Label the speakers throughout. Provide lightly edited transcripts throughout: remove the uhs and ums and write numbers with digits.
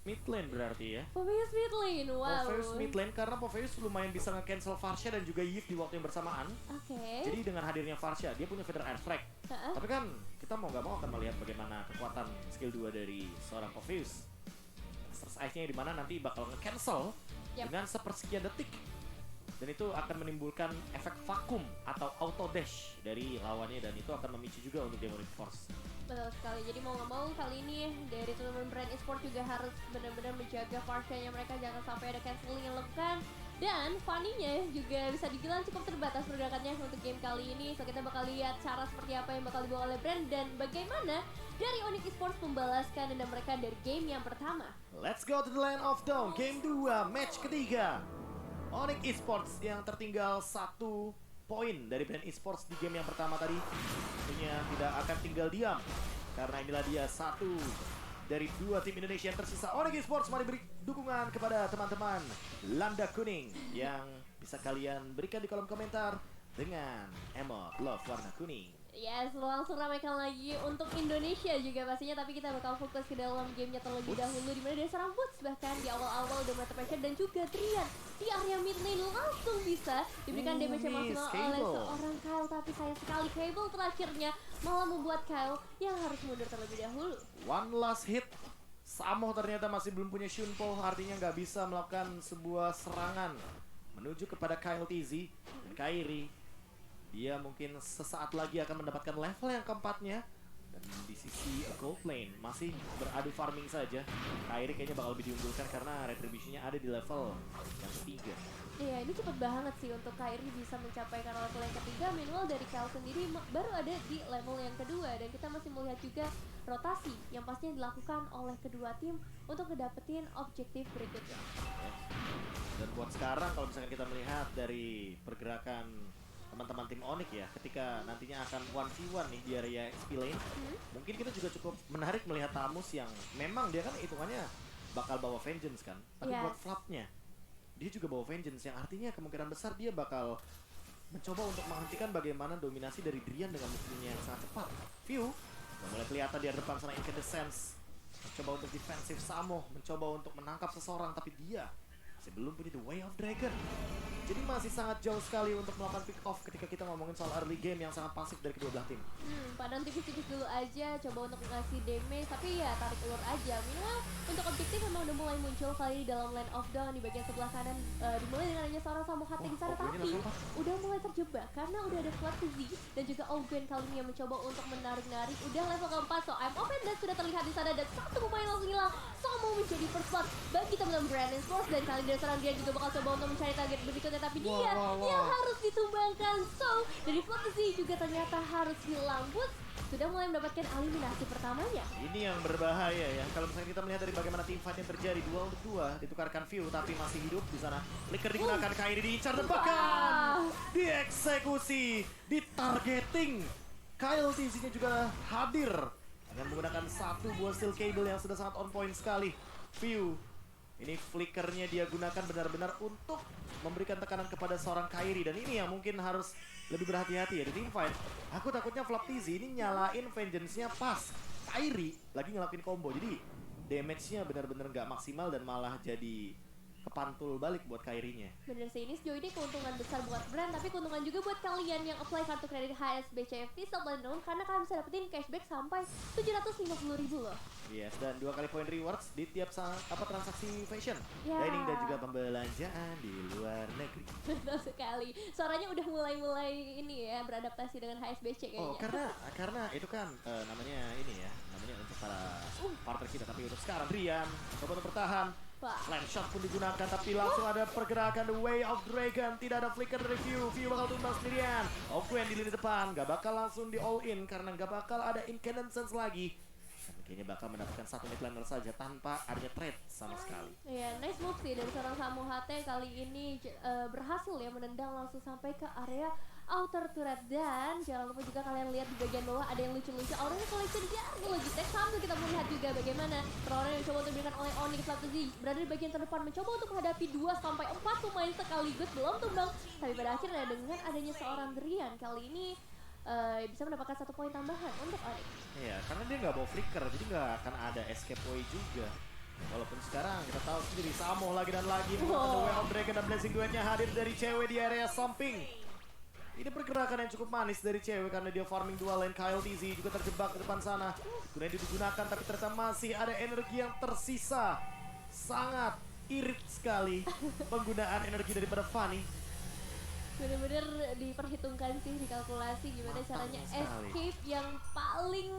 Speaker 1: Mid lane berarti ya.
Speaker 2: Popheus mid lane, wow.
Speaker 1: Popheus mid lane karena Popheus lumayan bisa nge-cancel Varsha dan juga Yves di waktu yang bersamaan.
Speaker 2: Oke.
Speaker 1: Jadi dengan hadirnya Varsha, dia punya Feather Air Frag. Tapi kan kita mau nggak mau akan melihat bagaimana kekuatan skill 2 dari seorang Popheus. Master's Ice-nya di mana nanti bakal nge-cancel dengan sepersekian detik. Dan itu akan menimbulkan efek vakum atau auto dash dari lawannya dan itu akan memicu juga untuk Demonic Force.
Speaker 2: Betul sekali, jadi mau nggak mau kali ini dari turnamen brand esports juga harus benar-benar menjaga Varsha-nya mereka jangan sampai ada cancelling yang dilakukan. Dan funny-nya juga bisa dibilang cukup terbatas pergerakannya untuk game kali ini. So kita bakal lihat cara seperti apa yang bakal dibawa oleh brand dan bagaimana dari Onyx Esports membalaskan dendam mereka dari game yang pertama.
Speaker 1: Let's go to the Land of Dawn, game 2, match ketiga. Onyx Esports yang tertinggal 1 poin dari brand esports di game yang pertama tadi tentunya tidak akan tinggal diam karena inilah dia satu dari 2 tim Indonesia yang tersisa. Onyx Esports mari beri dukungan kepada teman-teman Landa Kuning yang bisa kalian berikan di kolom komentar dengan emot love warna kuning.
Speaker 2: Yes, langsung ramaikan lagi untuk Indonesia juga pastinya, tapi kita bakal fokus ke dalam gamenya terlebih dahulu, dimana dari seorang Boots bahkan di awal-awal udah mulai terpressure dan juga Drian di area mid lane langsung bisa diberikan damage yang maksimal oleh seorang Kyle, tapi sayang sekali Cable terakhirnya malah membuat Kyle yang harus mundur terlebih dahulu.
Speaker 1: One last hit. Samo ternyata masih belum punya Shunpo, artinya nggak bisa melakukan sebuah serangan menuju kepada Kyle TZ dan Kairi. Dia mungkin sesaat lagi akan mendapatkan level yang keempatnya. Dan di sisi gold lane masih beradu farming saja. Kairi kayaknya bakal lebih diunggulkan karena retribution-nya ada di level yang ketiga.
Speaker 2: Iya, ini cepet banget sih untuk Kairi bisa mencapai ke level yang ketiga. Minimal dari Kyle sendiri baru ada di level yang kedua. Dan kita masih melihat juga rotasi yang pastinya dilakukan oleh kedua tim untuk ngedapetin objektif berikutnya.
Speaker 1: Dan buat sekarang kalau misalkan kita melihat dari pergerakan teman-teman tim Onyx ya, ketika nantinya akan 1v1 nih di area XP lane, mungkin kita juga cukup menarik melihat Tamus yang memang dia kan hitungannya bakal bawa Vengeance kan, tapi buat flapnya dia juga bawa Vengeance yang artinya kemungkinan besar dia bakal mencoba untuk menghentikan bagaimana dominasi dari Drian dengan musuhnya yang sangat cepat. View mulai kelihatan di depan sana Incandescence mencoba untuk defensif, Samo mencoba untuk menangkap seseorang tapi dia masih belum punya The Way of Dragon. Jadi masih sangat jauh sekali untuk melakukan pick off ketika kita ngomongin soal early game yang sangat pasif dari kedua belah tim.
Speaker 2: Padahal tipis-tipis dulu aja, coba untuk ngasih damage, tapi ya tarik ulur aja. Minimal untuk objektif memang udah mulai muncul kali di dalam Land of Dawn di bagian sebelah kanan. Dimulai dengan adanya seorang Samo Hati di sana, tapi udah mulai terjebak karena udah ada Flat Z dan juga Owen kali ini yang mencoba untuk menarik-narik. Udah level keempat, so I'm open dan sudah terlihat di sana dan satu pemain langsung hilang. Samo menjadi first blood bagi teman-teman Brand Esports dan kali ini seorang dia juga bakal coba untuk mencari target berikutnya, tapi dia yang harus ditumbangkan. So dari Flat Z juga ternyata harus hilang. Boots sudah mulai mendapatkan eliminasi pertamanya.
Speaker 1: Ini yang berbahaya ya. Kalau misalnya kita melihat dari bagaimana tim fight yang terjadi 2 untuk 2, ditukarkan View tapi masih hidup di sana. Flicker digunakan, Kairi diincar dan bahkan dieksekusi, ditargeting. Kyle TZ-nya juga hadir dengan menggunakan satu buah steel cable yang sudah sangat on point sekali. View ini flickernya dia gunakan benar-benar untuk memberikan tekanan kepada seorang Kairi. Dan ini yang mungkin harus lebih berhati-hati ya di team fight. Aku takutnya Flap TZ ini nyalain Vengeance-nya pas Kairi lagi ngelakuin combo. Jadi damage-nya benar-benar nggak maksimal dan malah jadi kepantul balik buat Kairinya.
Speaker 2: Bener sih, ini sejauh ini keuntungan besar buat brand, tapi keuntungan juga buat kalian yang apply kartu kredit HSBC Setelah down karena kalian bisa dapetin cashback sampai 750.000 loh.
Speaker 1: Yes, dan 2 kali poin rewards di tiap transaksi fashion, dining dan juga pembelanjaan di luar negeri.
Speaker 2: Betul sekali. Suaranya udah mulai ini ya, beradaptasi dengan HSBC kayaknya.
Speaker 1: Oh, karena itu kan namanya ini ya, namanya untuk para partner kita. Tapi untuk sekarang Drian coba untuk bertahan. Flame shot pun digunakan tapi langsung ada pergerakan The Way of Dragon. Tidak ada flicker dari View. View bakal tumbang sendirian. Owen di lini depan gak bakal langsung di all in karena gak bakal ada Incandescence lagi. Kayaknya bakal mendapatkan satu mid laner saja tanpa adanya trade sama sekali.
Speaker 2: Iya, nice move sih dari seorang Samo HT kali ini berhasil ya menendang langsung sampai ke area outer turret. Dan jangan lupa juga kalian lihat di bagian bawah ada yang lucu-lucu Aurora Collection dari Logitech, sambil kita melihat juga bagaimana Aurora yang coba untuk diberikan oleh Onyx Flat Z berada di bagian terdepan mencoba untuk menghadapi 2-4 pemain sekaligus belum tumbang, tapi pada akhirnya dengan adanya seorang Drian kali ini bisa mendapatkan 1 poin tambahan untuk Onyx.
Speaker 1: Iya, karena dia nggak bawa flicker, jadi nggak akan ada escape way juga. Walaupun sekarang kita tahu sendiri Samo lagi dan lagi
Speaker 2: Wow.
Speaker 1: menggunakan The Way of Dragon dan Blazing Duetnya hadir dari cewek di area samping. Ini pergerakan yang cukup manis dari cewek karena dia farming dua lane. Kyle TZ juga terjebak di depan sana. Kemudian digunakan tapi ternyata masih ada energi yang tersisa. Sangat irit sekali penggunaan energi daripada Fanny.
Speaker 2: Bener-bener diperhitungkan sih, dikalkulasi gimana
Speaker 1: Matang
Speaker 2: caranya
Speaker 1: sekali.
Speaker 2: escape yang paling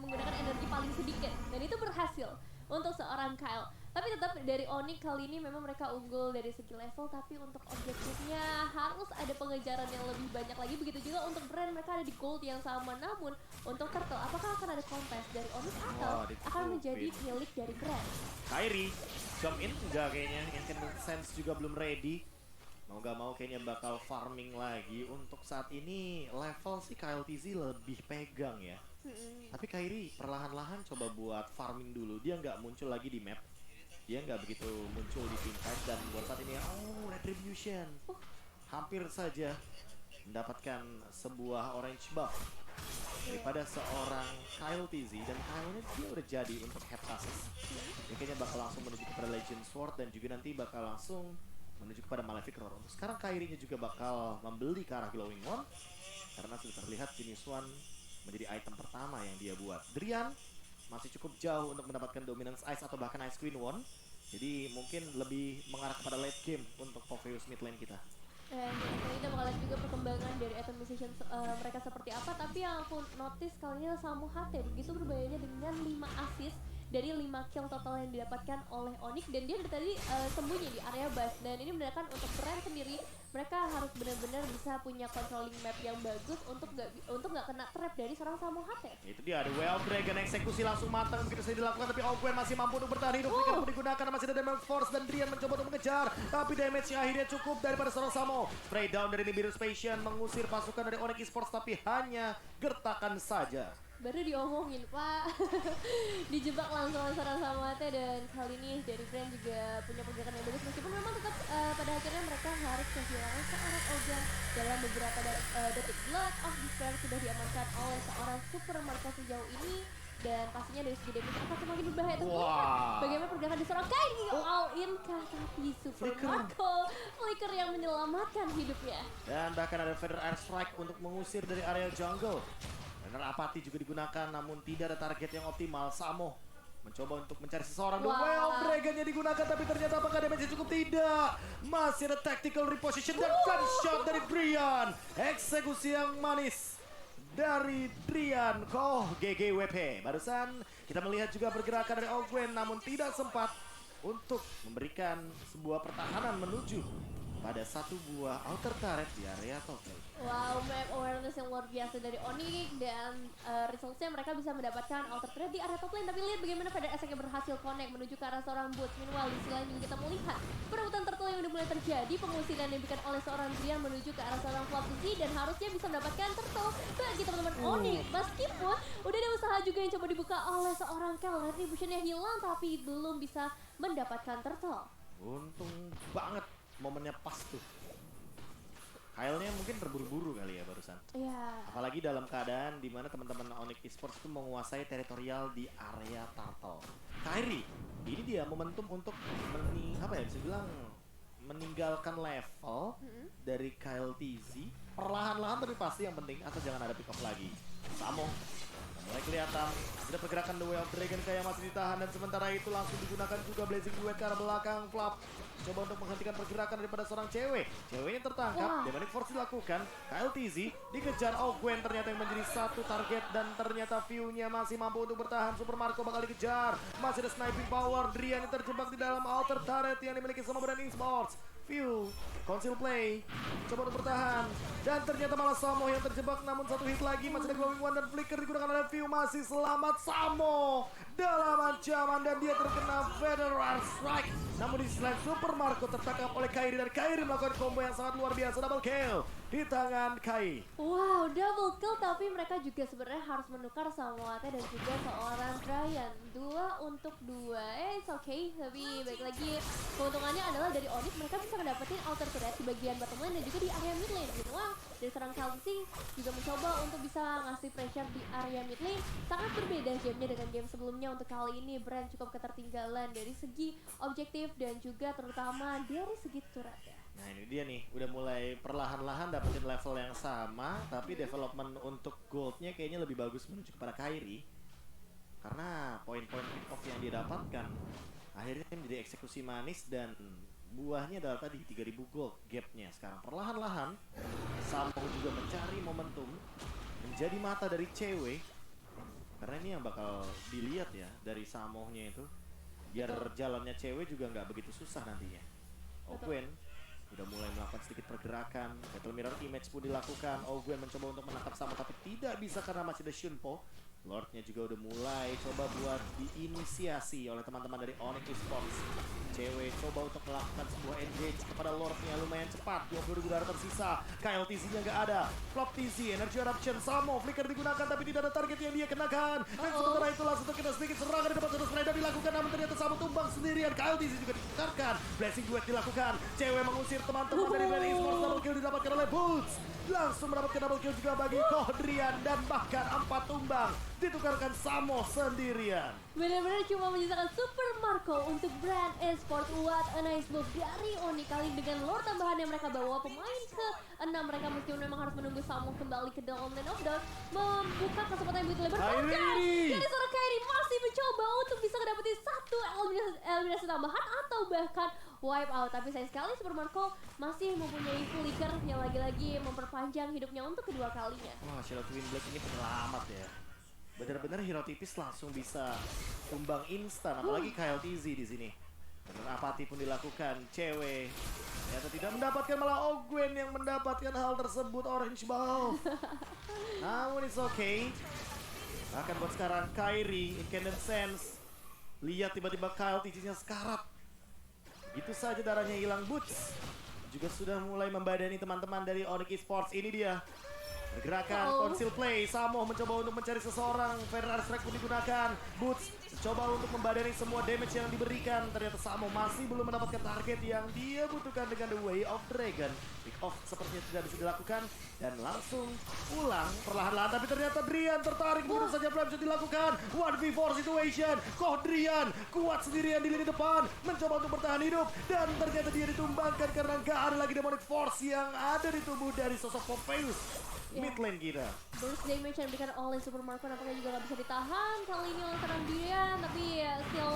Speaker 2: menggunakan energi paling sedikit, dan itu berhasil untuk seorang Kyle. Tapi tetap dari Onyx kali ini memang mereka unggul dari segi level, tapi untuk objektifnya harus ada pengejaran yang lebih banyak lagi. Begitu juga untuk Brand, mereka ada di gold yang sama. Namun untuk Turtle, apakah akan ada kontes dari Onyx atau
Speaker 1: Wah,
Speaker 2: akan menjadi
Speaker 1: ditutupin.
Speaker 2: milik dari Brand?
Speaker 1: Kyrie jump in enggak kayaknya. Incandescent Sense juga belum ready. Mau gak mau kayaknya bakal farming lagi. Untuk saat ini level sih Kyle TZ lebih pegang ya. Tapi Kyrie perlahan-lahan coba buat farming dulu. Dia nggak muncul lagi di map. Dia nggak begitu muncul di team fight. Dan buat saat ini, Retribution. Hampir saja mendapatkan sebuah orange buff daripada seorang Kyle TZ. Dan Kyle-nya dia udah jadi untuk Heptasis. Dia kayaknya bakal langsung menuju kepada Legend Sword. Dan juga nanti bakal langsung menuju kepada Malefic Roar. Untuk sekarang Kyrie-nya juga bakal membeli ke arah Glowing One. Karena sudah terlihat Genius One menjadi item pertama yang dia buat. Drian masih cukup jauh untuk mendapatkan Dominance Ice atau bahkan Ice Queen One. Jadi mungkin lebih mengarah kepada late game untuk Popheus mid lane kita.
Speaker 2: Dan kita bakal lihat juga perkembangan dari item musician mereka seperti apa. Tapi yang aku notice kali ini Samu HT begitu berbahayanya dengan 5 assist dari 5 kill total yang didapatkan oleh Onyx. Dan dia dari tadi sembunyi di area base. Dan ini menandakan untuk Brand sendiri, mereka harus benar-benar bisa punya controlling map yang bagus untuk nggak kena trap dari seorang Samu HT.
Speaker 1: Itu dia, ada Way of Dragon, eksekusi langsung matang begitu saja dilakukan. Tapi Ogwen masih mampu untuk bertahan hidup. Flicker pun digunakan, masih ada Damage Force dan Drian mencoba untuk mengejar. Tapi damage-nya akhirnya cukup daripada seorang Samo. Spray down dari Nibiru's Passion, mengusir pasukan dari Onyx Esports tapi hanya gertakan saja.
Speaker 2: Baru diomongin Pak. Dijebak langsung oleh seorang Samate. Dan kali ini dari Brand juga punya pergerakan yang bagus, meskipun memang tetap pada akhirnya mereka harus kehilangan seorang Ogan dalam beberapa detik. Blood of Despair sudah diamankan oleh seorang Super Marco sejauh ini. Dan pastinya dari segi damage akan semakin berbahaya. Tapi
Speaker 1: Wah.
Speaker 2: bagaimana pergerakan di seorang Kyrie all in kah, tapi Super
Speaker 1: Flicker.
Speaker 2: Marco Flicker yang menyelamatkan hidupnya.
Speaker 1: Dan bahkan ada Feather Air Strike untuk mengusir dari area jungle. Runner Apathy juga digunakan, namun tidak ada target yang optimal. Samo mencoba untuk mencari seseorang. The
Speaker 2: Wah.
Speaker 1: Way of Dragon-nya digunakan, tapi ternyata apakah damage-nya cukup? Tidak. Masih ada tactical reposition dan gunshot dari Drian. Eksekusi yang manis dari Drian. GGWP. Barusan kita melihat juga pergerakan dari Ogwen, namun tidak sempat untuk memberikan sebuah pertahanan menuju pada satu buah outer turret di area top lane.
Speaker 2: Wow, map awareness yang luar biasa dari Onyx. Dan resultsnya mereka bisa mendapatkan outer turret di area top lane. Tapi lihat bagaimana pada Esek yang berhasil connect menuju ke arah seorang Boots. Meanwhile di sisi lain juga kita melihat perebutan turtle yang udah mulai terjadi. Pengusiran yang diberikan oleh seorang Drian menuju ke arah seorang Flapsy. Dan harusnya bisa mendapatkan turtle bagi teman-teman Onyx. Meskipun udah ada usaha juga yang coba dibuka oleh seorang Kel. Retributionnya hilang tapi belum bisa mendapatkan turtle.
Speaker 1: Untung banget momennya pas tuh. Kyle-nya mungkin terburu-buru kali ya barusan.
Speaker 2: Iya.
Speaker 1: Apalagi dalam keadaan di mana teman-teman Onyx Esports itu menguasai teritorial di area Turtle. Kyrie, ini dia momentum untuk bisa bilang meninggalkan level dari Kyle TZ. Perlahan-lahan tapi pasti yang penting asal jangan ada pick off lagi. Samo mulai kelihatan ada pergerakan The Way of Dragon kayak masih ditahan, dan sementara itu langsung digunakan juga Blazing Duet ke arah belakang. Flap coba untuk menghentikan pergerakan daripada seorang cewek. Ceweknya tertangkap,
Speaker 2: Wah.
Speaker 1: Demonic Force dilakukan. Kyle TZ dikejar Ogwen ternyata yang menjadi satu target, dan ternyata view-nya masih mampu untuk bertahan. Super Marco bakal dikejar. Masih ada sniping power. Drian yang terjebak di dalam outer turret yang dimiliki sama Brand Esports. View, conceal play, coba untuk bertahan. Dan ternyata malah Samo yang terjebak, namun satu hit lagi. Masih ada Glowing One dan Flicker digunakan oleh View. Masih selamat Samo dalam ancaman, dan dia terkena Feather Air Strike. Namun di sisi lain Super Marco tertangkap oleh Kairi dan Kairi melakukan combo yang sangat luar biasa, double kill di tangan Kai.
Speaker 2: Wow, double kill, tapi mereka juga sebenarnya harus menukar Samoate dan juga seorang Brian. 2 untuk 2, it's okay. Tapi baik lagi, keuntungannya adalah dari Onyx mereka bisa mendapatkan alter turret di bagian bottom lane dan juga di area mid lane. Meanwhile, dari serang Kalsi juga mencoba untuk bisa ngasih pressure di area mid lane. Sangat berbeda gamenya dengan game sebelumnya. Untuk kali ini Brand cukup ketertinggalan dari segi objektif dan juga terutama dari segi turret ya.
Speaker 1: Nah ini dia nih, udah mulai perlahan-lahan dapetin level yang sama, tapi development untuk goldnya kayaknya lebih bagus menuju kepada Kairi. Karena poin-poin pick off yang dia dapatkan akhirnya menjadi eksekusi manis dan buahnya adalah tadi 3000 gold gapnya. Sekarang perlahan-lahan Samo juga mencari momentum menjadi mata dari cewek. Karena ini yang bakal dilihat ya dari Samohnya itu. Biar jalannya cewek juga nggak begitu susah nantinya. Ogwen udah mulai melakukan sedikit pergerakan. Battle Mirror Image pun dilakukan. Ogwen mencoba untuk menangkap Samo tapi tidak bisa karena masih ada Shunpo. Lordnya juga udah mulai coba buat diinisiasi oleh teman-teman dari Onyx Esports. Cewek coba untuk melakukan sebuah engage kepada Lordnya lumayan cepat. 20.000 darah tersisa. Kyle TZ-nya nggak ada. Flop TZ, Energy Eruption, Samo, Flicker digunakan tapi tidak ada target yang dia kenakan. Dan sementara itu langsung kita sedikit serangan di depan Sodos Rider dilakukan namun ternyata Samo tumbang sendirian. Kyle TZ juga ditukarkan. Blessing Duet dilakukan. Cewek mengusir teman-teman dari Brand Esports. Double kill didapatkan oleh Boots. Langsung mendapatkan double kill juga bagi Kohdrian dan bahkan 4 tumbang ditukarkan Samo sendirian.
Speaker 2: Benar-benar cuma menyisakan Super Marco untuk Brand Esports. What a nice move dari Oni kali dengan lore tambahan yang mereka bawa. Pemain ke-6 mereka meskipun memang harus menunggu Samo kembali ke dalam lane of dawn, membuka kesempatan yang begitu lebar. Jadi seorang Kairi masih mencoba untuk bisa dapetin satu eliminasi tambahan atau bahkan wipe out. Tapi sayang sekali Super Marco masih mempunyai flicker yang lagi-lagi memperpanjang hidupnya untuk kedua kalinya.
Speaker 1: Wah, Shadow Twin Black ini penyelamat ya. Benar-benar hero tipis langsung bisa tumbang instan, apalagi Kyle TZ di sini. Benar apati pun dilakukan, cewek ternyata tidak mendapatkan, malah Ogwen yang mendapatkan hal tersebut, Orange Ball. Namun it's okay. Bahkan buat sekarang Kairi, Incandescence. Lihat tiba-tiba Kyle TZ-nya sekarat. Gitu saja darahnya hilang. Boots juga sudah mulai membadani teman-teman dari Onyx Esports. Ini dia gerakan conceal play. Samo mencoba untuk mencari seseorang. Federal Strike pun digunakan. Boots mencoba untuk membadani semua damage yang diberikan. Ternyata Samo masih belum mendapatkan target yang dia butuhkan dengan The Way of Dragon. Pick off sepertinya tidak bisa dilakukan dan langsung pulang perlahan-lahan. Tapi ternyata Drian tertarik, begitu saja Flame bisa dilakukan. 1v4 situation. Kohdrian kuat sendirian di lini depan, mencoba untuk bertahan hidup dan ternyata dia ditumbangkan karena nggak ada lagi Demonic Force yang ada di tubuh dari sosok Popheus. Mid lane kita.
Speaker 2: Burst damage yang diberikan oleh Super Marco nampaknya juga nggak bisa ditahan kali ini oleh seorang Drian, tapi ya still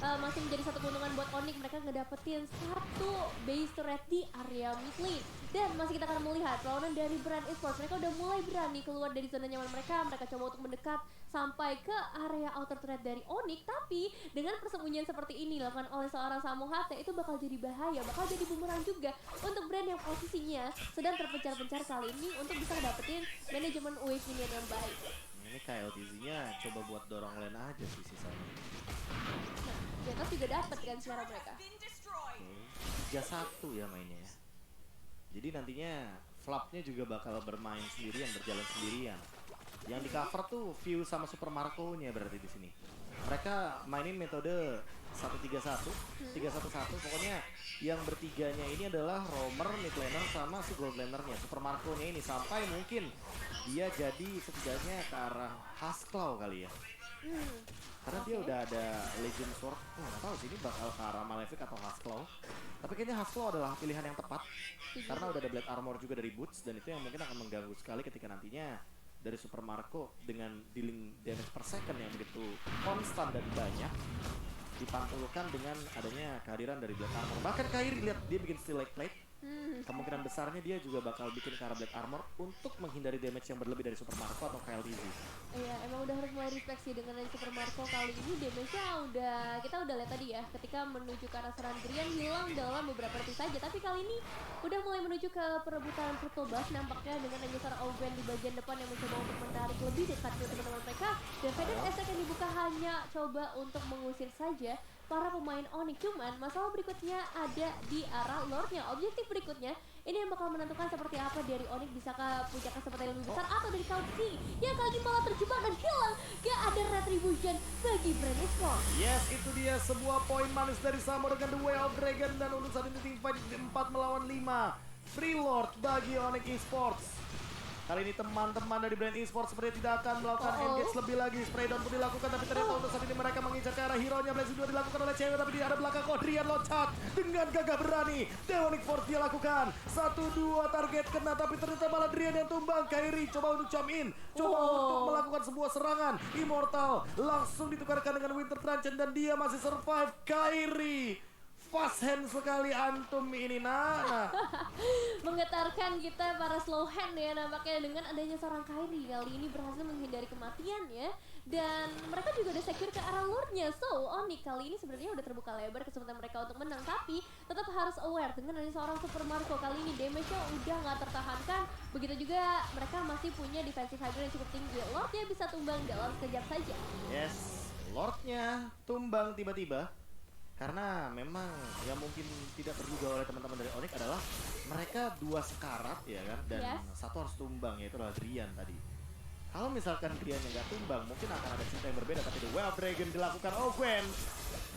Speaker 2: masih menjadi satu keuntungan buat Onyx. Mereka ngedapetin satu base turret di area mid lane. Dan masih kita akan melihat perlawanan dari Brand Esports. Mereka udah mulai berani keluar dari zona nyaman mereka. Mereka coba untuk mendekat sampai ke area outer turret dari Onyx. Tapi dengan persembunyian seperti ini dilakukan oleh seorang Samo HT, itu bakal jadi bahaya, bakal jadi bumerang juga untuk Brand yang posisinya sedang terpencar-pencar kali ini untuk bisa dapetin manajemen wave minion yang baik.
Speaker 1: Ini Kyle TZ-nya coba buat dorong lane aja sih sisanya.
Speaker 2: Nah, di atas juga dapat kan suara mereka.
Speaker 1: 3-1 ya mainnya ya. Jadi nantinya Flapnya juga bakal bermain sendirian, berjalan sendirian. Yang di cover tuh View sama Super Marco-nya berarti di sini. Mereka mainin metode 1-3-1, 3-1-1. Pokoknya yang bertiganya ini adalah roamer, mid laner sama si gold lanernya. Super Marco-nya ini sampai mungkin dia jadi setidaknya ke arah Hasclaw kali ya. Karena dia udah ada Legend Sword. Nggak tahu sih ini bakal ke arah Malefic atau Hasclaw. Tapi kayaknya Hasclaw adalah pilihan yang tepat. Karena udah ada Blade Armor juga dari Boots. Dan itu yang mungkin akan mengganggu sekali ketika nantinya dari Super Marco dengan dealing damage per second yang begitu konstan dan banyak dipantulkan dengan adanya kehadiran dari Blade Armor. Bahkan Kairi lihat dia bikin Steel Lake Plate. Kemungkinan besarnya dia juga bakal bikin ke arah Blade Armor untuk menghindari damage yang berlebih dari Super Marco atau Kyle TZ.
Speaker 2: Iya, emang udah harus mulai respect sih dengan dari Super Marco kali ini. Damage-nya kita udah lihat tadi ya, ketika menuju ke arah serangan Drian hilang dalam beberapa detik saja. Tapi kali ini udah mulai menuju ke perebutan Purple Buff nampaknya dengan hanya seorang Ogwen di bagian depan yang mencoba untuk menarik lebih dekat ke teman-teman mereka. Dan Feder Esek yang dibuka hanya coba untuk mengusir saja para pemain Onyx. Cuman masalah berikutnya ada di arah Lordnya. Objektif berikutnya ini yang bakal menentukan seperti apa dari Onyx bisakah punya kesempatan yang lebih besar atau dari Cloud yang kali ini malah terjebak dan hilang. Gak ada retribution bagi Brand Esports.
Speaker 1: Yes, itu dia sebuah poin manis dari Samo dengan The Way of Dragon. Dan untuk saat ini teamfight 4 melawan 5. Free Lord bagi Onyx Esports. Kali ini teman-teman dari Brand Esports seperti tidak akan melakukan engage lebih lagi. Spray down pun dilakukan, tapi ternyata untuk saat ini mereka mengincar ke arah hero-nya. Blazing 2 dilakukan oleh cewek, tapi di arah belakang Kodrian loncat dengan gagah berani. Demonic Force dia lakukan 1-2 target kena, tapi ternyata malah Drian yang tumbang. Kairi coba untuk jump in, coba untuk melakukan sebuah serangan. Immortal langsung ditukarkan dengan Winter Truncheon dan dia masih survive. Kairi fast hand sekali antum ini, nah.
Speaker 2: Menggetarkan kita para slow hand ya nampaknya dengan adanya seorang Kairi kali ini berhasil menghindari kematian ya. Dan mereka juga udah secure ke arah Lordnya. So Onyx kali ini sebenarnya udah terbuka lebar kesempatan mereka untuk menang, tapi tetap harus aware dengan adanya seorang Super Marco kali ini damage-nya udah nggak tertahankan. Begitu juga mereka masih punya defensive high ground yang cukup tinggi. Lordnya bisa tumbang dalam sekejap saja.
Speaker 1: Yes, Lordnya tumbang tiba-tiba. Karena memang yang mungkin tidak terduga oleh teman-teman dari Onyx adalah mereka 2 sekarat ya kan, dan satu harus tumbang, yaitu adalah Drian tadi. Kalau misalkan Drian yang nggak tumbang mungkin akan ada cerita yang berbeda, tapi The Way of Dragon dilakukan Gwen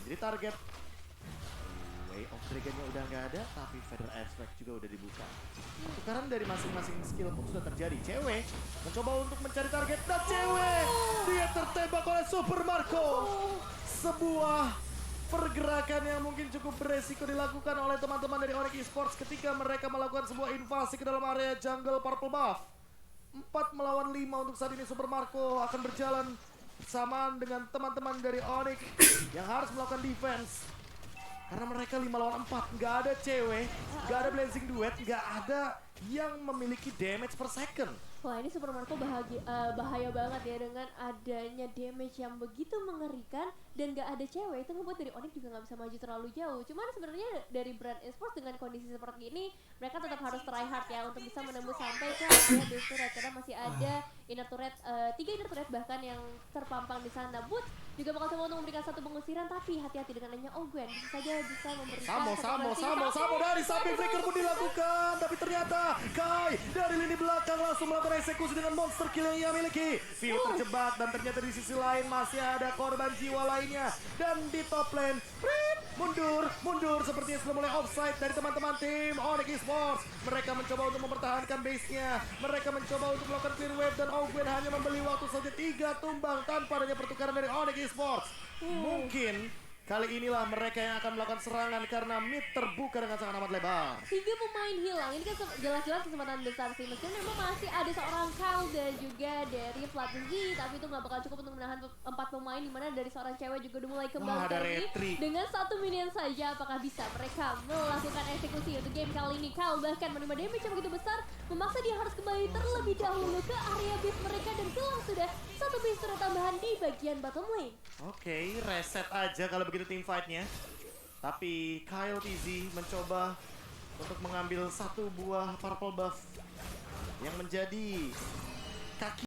Speaker 1: jadi target. Way of Dragonnya udah nggak ada, tapi Feather Aspect juga udah dibuka. Tukaran dari masing-masing skill pun sudah terjadi. Cewek mencoba untuk mencari target, dan cewek dia tertembak oleh Super Marco. Sebuah pergerakan yang mungkin cukup beresiko dilakukan oleh teman-teman dari Onyx Esports ketika mereka melakukan sebuah invasi ke dalam area jungle purple buff. 4 melawan 5 untuk saat ini. Super Marco akan berjalan bersamaan dengan teman-teman dari Onyx yang harus melakukan defense. Karena mereka 5 lawan 4, nggak ada cewek, nggak ada blazing duet, nggak ada yang memiliki damage per second.
Speaker 2: Wah ini Super Marco bahaya banget ya dengan adanya damage yang begitu mengerikan dan gak ada cewek. Itu ngebuat dari Onyx juga gak bisa maju terlalu jauh. Cuman sebenarnya dari Brand Esports dengan kondisi seperti ini mereka tetap harus try hard ya untuk bisa menembus sampai ke area base turret, karena masih ada inner turret, 3 inner turret bahkan yang terpampang di sana. Boots juga bakal coba untuk memberikan satu pengusiran, tapi hati-hati dengan adanya Gwen bisa saja bisa memberikan
Speaker 1: Samo dari samping flicker pun dilakukan, tapi ternyata Kai dari lini belakang langsung melakukan eksekusi dengan monster kill yang ia miliki. View terjebak dan ternyata di sisi lain masih ada korban jiwa lainnya. Dan di top lane, mundur sepertinya sudah mulai offside dari teman-teman tim Onyx Esports. Mereka mencoba untuk mempertahankan base-nya. Mereka mencoba untuk melakukan clear wave dan Gwen hanya membeli waktu saja 3 tumbang tanpa adanya pertukaran dari Onyx Esports. Mungkin kali inilah mereka yang akan melakukan serangan karena mid terbuka dengan sangat amat lebar.
Speaker 2: 3 pemain hilang, ini kan jelas-jelas kesempatan besar sih. Meskipun memang masih ada seorang Kyle dan juga dari Flatzy, tapi itu nggak bakal cukup untuk menahan 4 pemain, dimana dari seorang cewek juga udah mulai kembali dengan 1 minion saja. Apakah bisa mereka melakukan eksekusi untuk game kali ini? Kyle bahkan menerima damage yang begitu besar, memaksa dia harus kembali terlebih dahulu ke area base mereka dan hilang sudah 1 base turret tambahan di bagian bottom lane.
Speaker 1: Oke, reset aja kalau begitu team fight-nya. Tapi Kyle TZ mencoba untuk mengambil 1 buah purple buff yang menjadi kaki